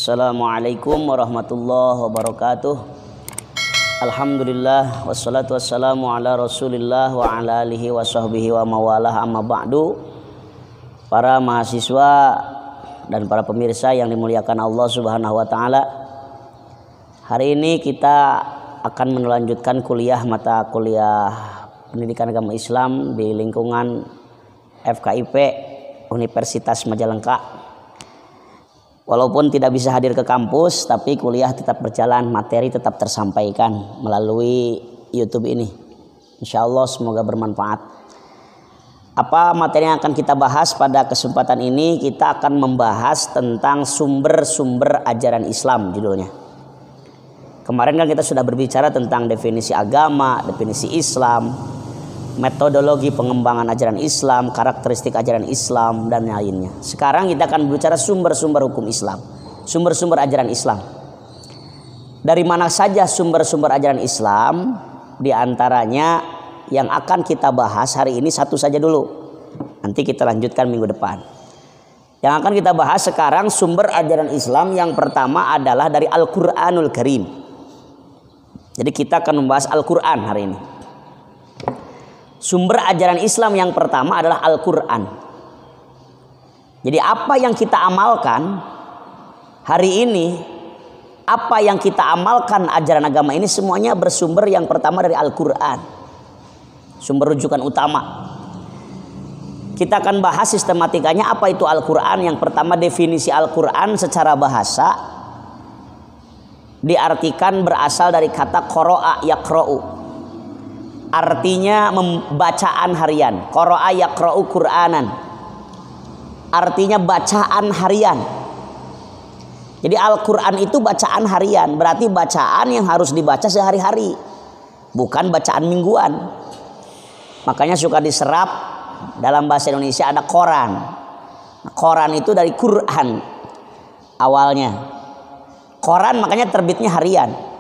Assalamualaikum warahmatullahi wabarakatuh. Alhamdulillah wassalatu wassalamu ala Rasulillah wa ala alihi wa sahbihi wa mawalah, amma ba'du. Para mahasiswa dan para pemirsa yang dimuliakan Allah Subhanahu wa taala. Hari ini kita akan melanjutkan mata kuliah Pendidikan Agama Islam di lingkungan FKIP Universitas Majalengka. Walaupun tidak bisa hadir ke kampus, tapi kuliah tetap berjalan, materi tetap tersampaikan melalui YouTube ini. Insya Allah semoga bermanfaat. Apa materi yang akan kita bahas pada kesempatan ini? Kita akan membahas tentang sumber-sumber ajaran Islam, judulnya. Kemarin kan kita sudah berbicara tentang definisi agama, definisi Islam, metodologi pengembangan ajaran Islam, karakteristik ajaran Islam, dan lainnya. Sekarang kita akan berbicara sumber-sumber hukum Islam, sumber-sumber ajaran Islam. Dari mana saja sumber-sumber ajaran Islam? Di antaranya yang akan kita bahas hari ini satu saja dulu. Nanti kita lanjutkan minggu depan. Yang akan kita bahas sekarang sumber ajaran Islam yang pertama adalah dari Al-Quranul Karim. Jadi kita akan membahas Al-Quran hari ini. Sumber ajaran Islam yang pertama adalah Al-Quran. Jadi apa yang kita amalkan hari ini, apa yang kita amalkan ajaran agama ini semuanya bersumber yang pertama dari Al-Quran. Sumber rujukan utama. Kita akan bahas sistematikanya apa itu Al-Quran. Yang pertama, definisi Al-Quran secara bahasa diartikan berasal dari kata qara'a yaqra'u. Artinya bacaan harian. Qara'a yaqra'u Qur'anan. Artinya bacaan harian. Jadi Al-Qur'an itu bacaan harian, berarti bacaan yang harus dibaca sehari-hari, bukan bacaan mingguan. Makanya suka diserap dalam bahasa Indonesia ada koran. Koran itu dari Quran awalnya. Koran makanya terbitnya harian.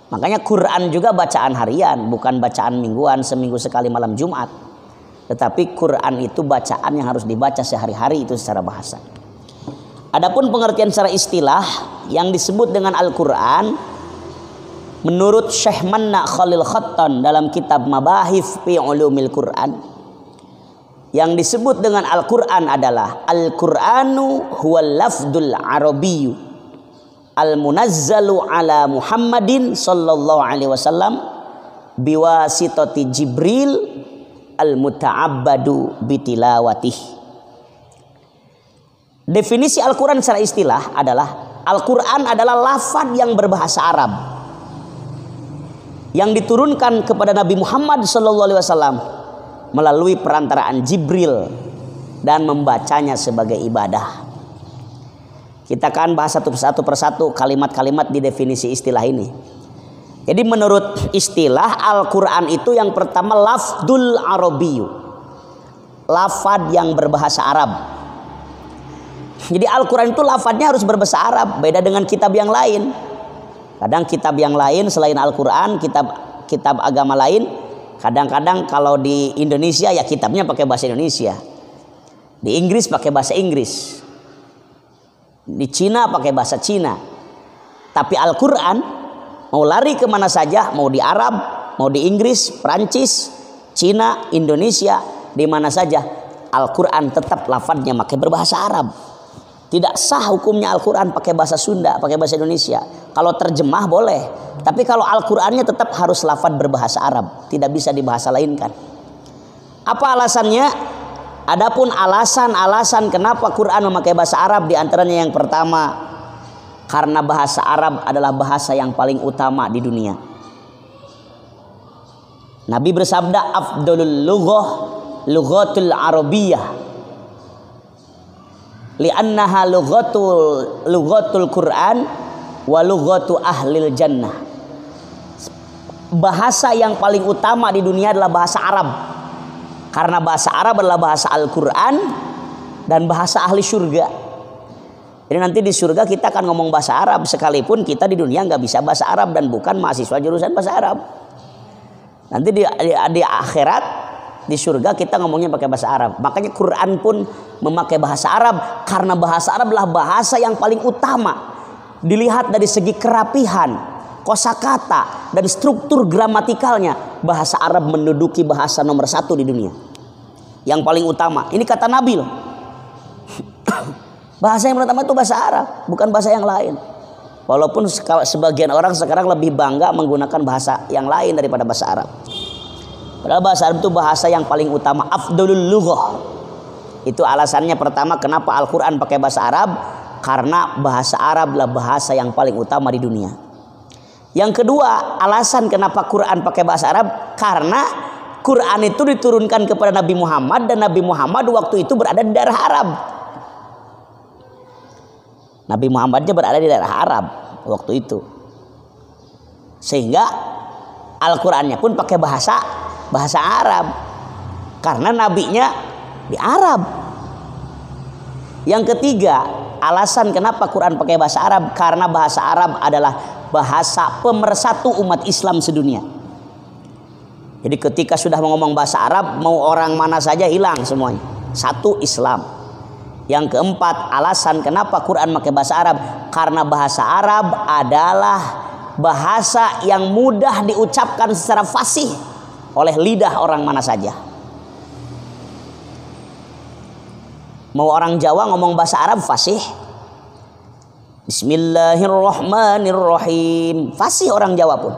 Makanya Quran juga bacaan harian, bukan bacaan mingguan seminggu sekali malam Jumat. Tetapi Quran itu bacaan yang harus dibaca sehari-hari, itu secara bahasa. Adapun pengertian secara istilah yang disebut dengan Al-Quran, menurut Syekh Manna Khalil Khattan dalam kitab Mabahith fi Ulumil Quran, yang disebut dengan Al-Quran adalah Al-Quranu huwal lafdul arabiyyu al-munazzalu ala Muhammadin sallallahu alaihi wasallam biwasitati Jibril al-muta'abbadu bitilawatih. Definisi Al-Quran secara istilah adalah Al-Quran adalah lafaz yang berbahasa Arab yang diturunkan kepada Nabi Muhammad sallallahu alaihi wasallam melalui perantaraan Jibril dan membacanya sebagai ibadah. Kita akan bahas satu persatu kalimat-kalimat di definisi istilah ini. Jadi menurut istilah Al-Quran itu yang pertama lafdul arabiyyu, lafad yang berbahasa Arab. Jadi Al-Quran itu lafadnya harus berbahasa Arab, beda dengan kitab yang lain. Kadang kitab yang lain selain Al-Quran, kitab agama lain, kadang-kadang kalau di Indonesia ya kitabnya pakai bahasa Indonesia, di Inggris pakai bahasa Inggris, di Cina pakai bahasa Cina. Tapi Al-Quran mau lari kemana saja, mau di Arab, mau di Inggris, Prancis, Cina, Indonesia, di mana saja Al-Quran tetap lafadznya pakai berbahasa Arab. Tidak sah hukumnya Al-Quran pakai bahasa Sunda, pakai bahasa Indonesia. Kalau terjemah boleh, tapi kalau Al-Qurannya tetap harus lafadz berbahasa Arab, tidak bisa dibahasa lainkan. Apa alasannya? Adapun alasan kenapa Quran memakai bahasa Arab, diantaranya yang pertama, karena bahasa Arab adalah bahasa yang paling utama di dunia. Nabi bersabda, afdalul lughah lughatul arabiyyah, li'annaha lughatul Quran wa lughatu ahlil jannah. Bahasa yang paling utama di dunia adalah bahasa Arab. Karena bahasa Arab adalah bahasa Al-Quran dan bahasa ahli surga. Jadi nanti di surga kita akan ngomong bahasa Arab, sekalipun kita di dunia nggak bisa bahasa Arab dan bukan mahasiswa jurusan bahasa Arab. Nanti di akhirat di surga kita ngomongnya pakai bahasa Arab. Makanya Quran pun memakai bahasa Arab karena bahasa Arab adalah bahasa yang paling utama dilihat dari segi kerapihan, kosakata dan struktur gramatikalnya, bahasa Arab menduduki bahasa nomor 1 di dunia. Yang paling utama. Ini kata Nabi loh. Bahasa yang pertama itu bahasa Arab, bukan bahasa yang lain. Walaupun sebagian orang sekarang lebih bangga menggunakan bahasa yang lain daripada bahasa Arab. Padahal bahasa Arab itu bahasa yang paling utama, afdalul lughah. Itu alasannya pertama kenapa Al-Quran pakai bahasa Arab, karena bahasa Arab adalah bahasa yang paling utama di dunia. Yang kedua, alasan kenapa Quran pakai bahasa Arab, karena Quran itu diturunkan kepada Nabi Muhammad dan Nabi Muhammad waktu itu berada di daerah Arab. Nabi Muhammadnya berada di daerah Arab waktu itu, sehingga Al-Qurannya pun pakai bahasa Arab karena nabinya di Arab. Yang ketiga, alasan kenapa Quran pakai bahasa Arab, karena bahasa Arab adalah bahasa pemersatu umat Islam sedunia. Jadi ketika sudah ngomong bahasa Arab, mau orang mana saja hilang semuanya, satu Islam. Yang keempat, alasan kenapa Quran pakai bahasa Arab, karena bahasa Arab adalah bahasa yang mudah diucapkan secara fasih oleh lidah orang mana saja. Mau orang Jawa ngomong bahasa Arab fasih, Bismillahirrahmanirrahim, fasih orang Jawa pun.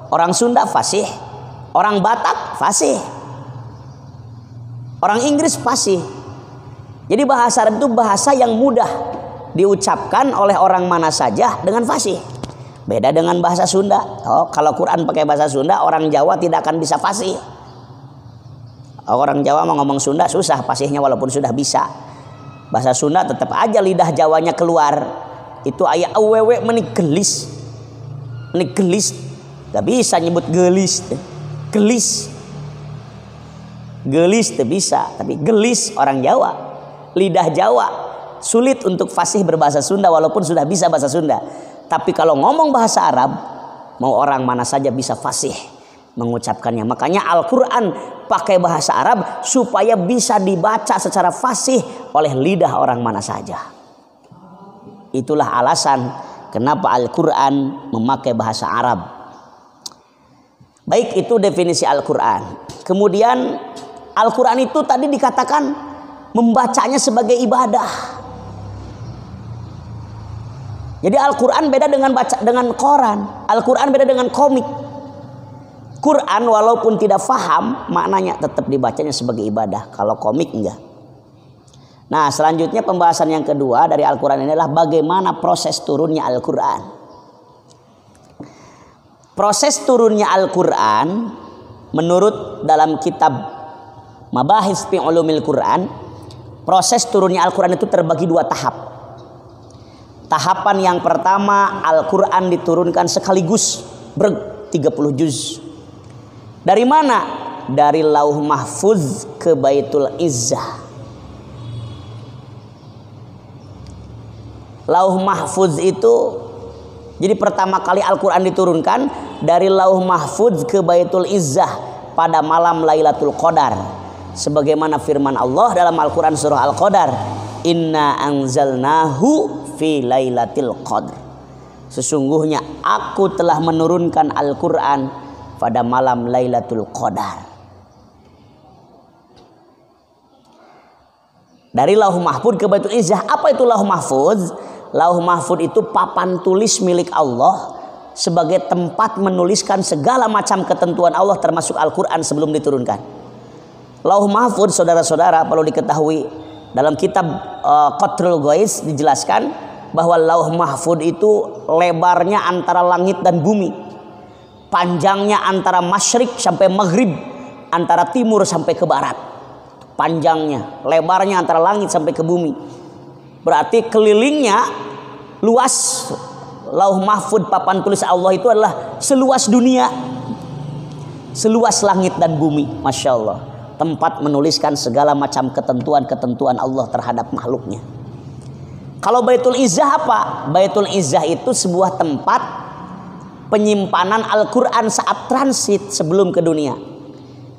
Orang Sunda fasih, orang Batak fasih, orang Inggris fasih. Jadi bahasa Arab itu bahasa yang mudah diucapkan oleh orang mana saja dengan fasih. Beda dengan bahasa Sunda. Oh, kalau Quran pakai bahasa Sunda, orang Jawa tidak akan bisa fasih. Orang Jawa mau ngomong Sunda susah fasihnya walaupun sudah bisa. Bahasa Sunda tetap aja lidah Jawanya keluar. Itu ayat awewe menigelis. Menigelis. Gak bisa nyebut gelis. Gelis. Gelis tidak bisa, tapi gelis orang Jawa. Lidah Jawa sulit untuk fasih berbahasa Sunda walaupun sudah bisa bahasa Sunda. Tapi kalau ngomong bahasa Arab, mau orang mana saja bisa fasih mengucapkannya. Makanya Al-Quran pakai bahasa Arab supaya bisa dibaca secara fasih oleh lidah orang mana saja. Itulah alasan kenapa Al-Quran memakai bahasa Arab. Baik, itu definisi Al-Quran. Kemudian Al-Quran itu tadi dikatakan membacanya sebagai ibadah. Jadi Al-Quran beda dengan koran. Al-Quran beda dengan komik. Quran walaupun tidak faham maknanya, tetap dibacanya sebagai ibadah. Kalau komik enggak. Nah, selanjutnya pembahasan yang kedua dari Al-Quran ini adalah bagaimana proses turunnya Al-Quran. Proses turunnya Al-Quran menurut dalam kitab Mabahis fi Ulumil Quran, proses turunnya Al-Quran itu terbagi 2 tahap. Tahapan yang pertama, Al-Quran diturunkan sekaligus 30 juz. Dari mana? Dari Lauh Mahfuz ke Baitul Izzah. Lauh Mahfuz itu, jadi pertama kali Al-Quran diturunkan dari Lauh Mahfuz ke Baitul Izzah pada malam Lailatul Qadar. Sebagaimana firman Allah dalam Al-Quran surah Al-Qadar, Inna anzalnahu fi lailatul qadr. Sesungguhnya aku telah menurunkan Al-Quran pada malam Lailatul Qadar. Dari Lauh Mahfuz ke Baitul Izzah. Apa itu Lauh Mahfuz? Lauh Mahfuz itu papan tulis milik Allah sebagai tempat menuliskan segala macam ketentuan Allah termasuk Al-Quran sebelum diturunkan. Lauh Mahfuz, saudara-saudara, perlu diketahui dalam kitab Qatrul Ghais dijelaskan bahwa Lauh Mahfuz itu lebarnya antara langit dan bumi, panjangnya antara masyrik sampai maghrib, antara timur sampai ke barat. Panjangnya, lebarnya antara langit sampai ke bumi. Berarti kelilingnya luas. Lauh Mahfuz, papan tulis Allah itu adalah seluas dunia, seluas langit dan bumi. Masya Allah, tempat menuliskan segala macam ketentuan-ketentuan Allah terhadap makhluknya. Kalau Baitul Izzah apa? Baitul Izzah itu sebuah tempat penyimpanan Al-Quran saat transit sebelum ke dunia.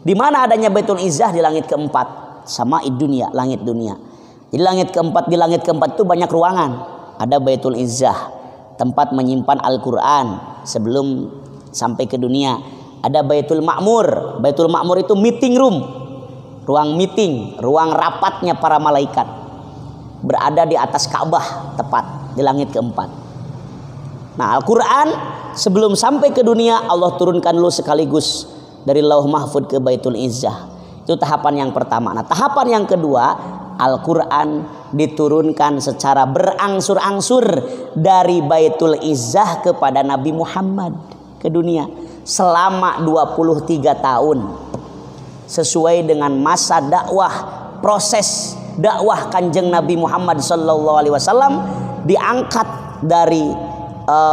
Di mana adanya Baitul Izzah? Di langit keempat, sama dunia, langit dunia. Jadi di langit keempat itu banyak ruangan. Ada Baitul Izzah. tempat menyimpan Al-Quran sebelum sampai ke dunia. Ada Baitul Ma'mur. Baitul Ma'mur itu meeting room, ruang meeting, ruang rapatnya para malaikat, berada di atas Ka'bah, tepat di langit keempat. Nah, Al-Quran sebelum sampai ke dunia Allah turunkan dulu sekaligus dari Lauh Mahfud ke Baitul Izzah. Itu tahapan yang pertama. Nah, tahapan yang kedua, Al-Quran diturunkan secara berangsur-angsur dari Baitul Izzah kepada Nabi Muhammad ke dunia selama 23 tahun. Sesuai dengan masa dakwah, proses dakwah Kanjeng Nabi Muhammad sallallahu alaihi wasallam diangkat dari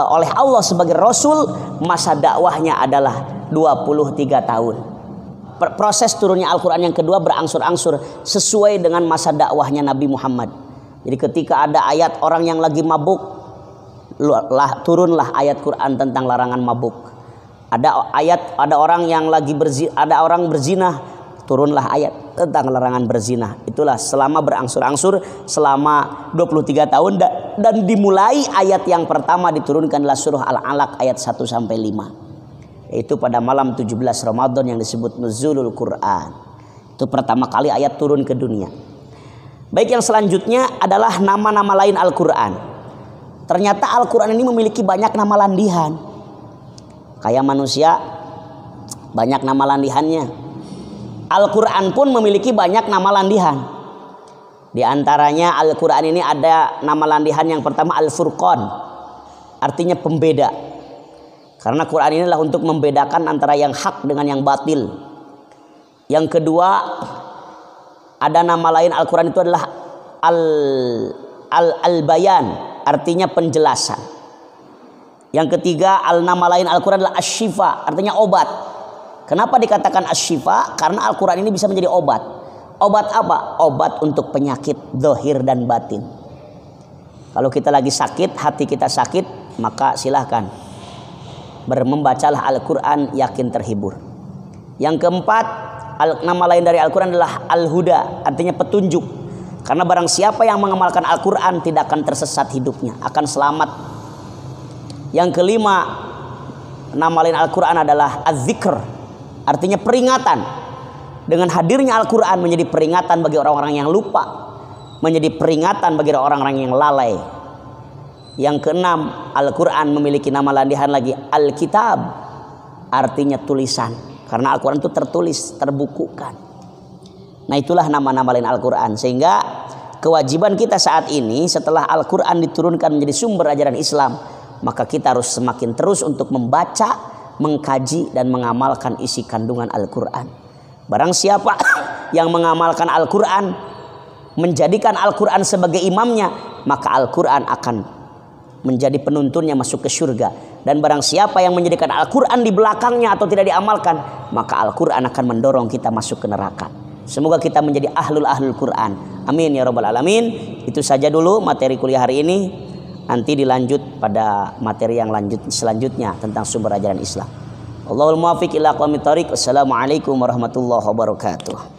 oleh Allah sebagai Rasul, masa dakwahnya adalah 23 tahun. Proses turunnya Al-Quran yang kedua berangsur-angsur sesuai dengan masa dakwahnya Nabi Muhammad. Jadi ketika ada ayat orang yang lagi mabuk, turunlah ayat Quran tentang larangan mabuk. Ada orang yang lagi ada orang berzina, turunlah ayat tentang larangan berzina. Itulah selama berangsur-angsur selama 23 tahun dan dimulai ayat yang pertama diturunkanlah surah Al-Alaq ayat 1 sampai 5. Itu pada malam 17 Ramadan yang disebut Nuzulul Quran. Itu pertama kali ayat turun ke dunia. Baik, yang selanjutnya adalah nama-nama lain Al-Quran. Ternyata Al-Quran ini memiliki banyak nama landihan. Kayak manusia banyak nama landihannya. Al-Quran pun memiliki banyak nama landihan. Di antaranya Al-Quran ini ada nama landihan yang pertama Al-Furqan, artinya pembeda. Karena Quran inilah untuk membedakan antara yang hak dengan yang batil. Yang kedua, ada nama lain Al-Quran itu adalah Al-Bayan, artinya penjelasan. Yang ketiga, nama lain Al-Quran adalah Asy-Syifa, artinya obat. Kenapa dikatakan Asy-Syifa? Karena Al-Quran ini bisa menjadi obat. Obat apa? Obat untuk penyakit zahir dan batin. Kalau kita lagi sakit, hati kita sakit, maka silahkan membacalah Al-Quran, yakin terhibur. Yang keempat, nama lain dari Al-Quran adalah Al-Huda, artinya petunjuk. Karena barang siapa yang mengamalkan Al-Quran tidak akan tersesat hidupnya, akan selamat. Yang kelima, nama lain Al-Quran adalah Az-Zikr, artinya peringatan. Dengan hadirnya Al-Quran menjadi peringatan bagi orang-orang yang lupa, menjadi peringatan bagi orang-orang yang lalai. Yang keenam, Al-Quran memiliki nama landihan lagi Al-Kitab, artinya tulisan. Karena Al-Quran itu tertulis, terbukukan. Nah, itulah nama-nama lain Al-Quran. Sehingga kewajiban kita saat ini setelah Al-Quran diturunkan menjadi sumber ajaran Islam, maka kita harus semakin terus untuk membaca, mengkaji dan mengamalkan isi kandungan Al-Quran. Barang siapa yang mengamalkan Al-Quran, menjadikan Al-Quran sebagai imamnya, maka Al-Quran akan menjadi penuntunnya masuk ke surga. Dan barang siapa yang menjadikan Al-Quran di belakangnya atau tidak diamalkan, maka Al-Quran akan mendorong kita masuk ke neraka. Semoga kita menjadi ahlul Quran. Amin ya rabbal alamin. Itu saja dulu materi kuliah hari ini. Nanti dilanjut pada materi yang selanjutnya tentang sumber ajaran Islam. Allahul muwaffiq ila aqwamit thoriq. Wassalamualaikum warahmatullahi wabarakatuh.